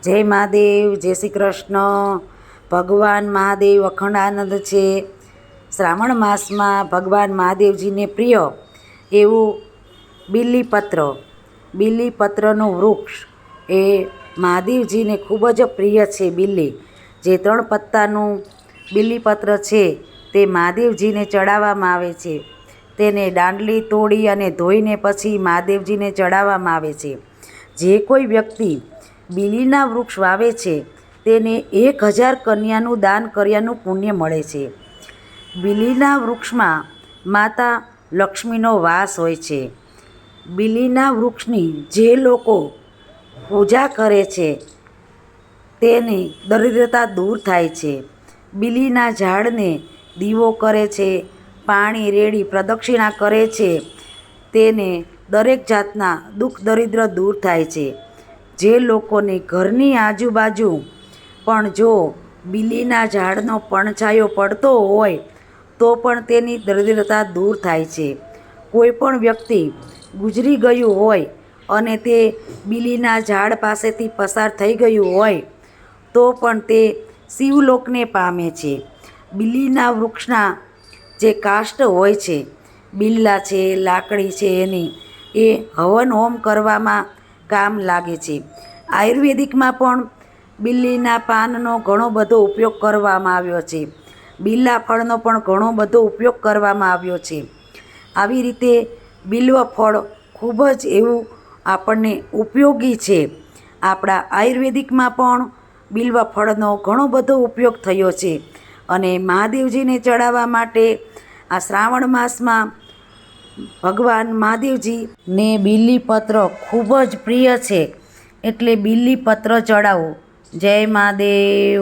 જય મહાદેવ, જય શ્રી કૃષ્ણ। ભગવાન મહાદેવ અખંડાનંદ છે। શ્રાવણ માસમાં ભગવાન મહાદેવજીને પ્રિય એવું બીલીપત્રનું વૃક્ષ એ મહાદેવજીને ખૂબ જ પ્રિય છે। બીલી જે 3 પત્તાનું બીલીપત્ર છે તે મહાદેવજીને ચડાવવામાં આવે છે। તેને દાંડલી તોડી અને ધોઈને પછી મહાદેવજીને ચડાવવામાં આવે છે। જે કોઈ વ્યક્તિ બીલીના વૃક્ષ વાવે છે તેને 1000 કન્યાનું દાન કર્યાનું પુણ્ય મળે છે। બીલીના વૃક્ષમાં માતા લક્ષ્મીનો વાસ હોય છે। બીલીના વૃક્ષની જે લોકો પૂજા કરે છે તેની દરિદ્રતા દૂર થાય છે। બીલીના ઝાડને દીવો કરે છે, પાણી રેડી પ્રદક્ષિણા કરે છે, તેને દરેક જાતના દુઃખ દરિદ્ર દૂર થાય છે। જે લોકોને ઘરની આજુબાજુ પણ જો બીલીના ઝાડનો પડછાયો પડતો હોય તો પણ તેની દરિદ્રતા દૂર થાય છે। કોઈ પણ વ્યક્તિ ગુજરી ગયું હોય અને તે બીલીના ઝાડ પાસેથી પસાર થઈ ગયું હોય તો પણ તે શિવલોકને પામે છે। બીલીના વૃક્ષના જે કાષ્ઠ હોય છે, બિલ્લા છે, લાકડી છે, એની એ હવન હોમ કરવામાં કામ લાગે છે। આયુર્વેદિકમાં પણ બીલીના પાનનો ઘણો બધો ઉપયોગ કરવામાં આવ્યો છે। બિલ્લા ફળનો પણ ઘણો બધો ઉપયોગ કરવામાં આવ્યો છે। આવી રીતે બિલ્વ ફળ ખૂબ જ એવું આપણને ઉપયોગી છે। આપણા આયુર્વેદિકમાં પણ બિલ્વ ફળનો ઘણો બધો ઉપયોગ થયો છે અને મહાદેવજીને ચડાવવા માટે આ શ્રાવણ માસમાં ભગવાન મહાદેવજીને બીલીપત્ર ખૂબ જ પ્રિય છે, એટલે બીલીપત્ર ચડાવો। જય મહાદેવ।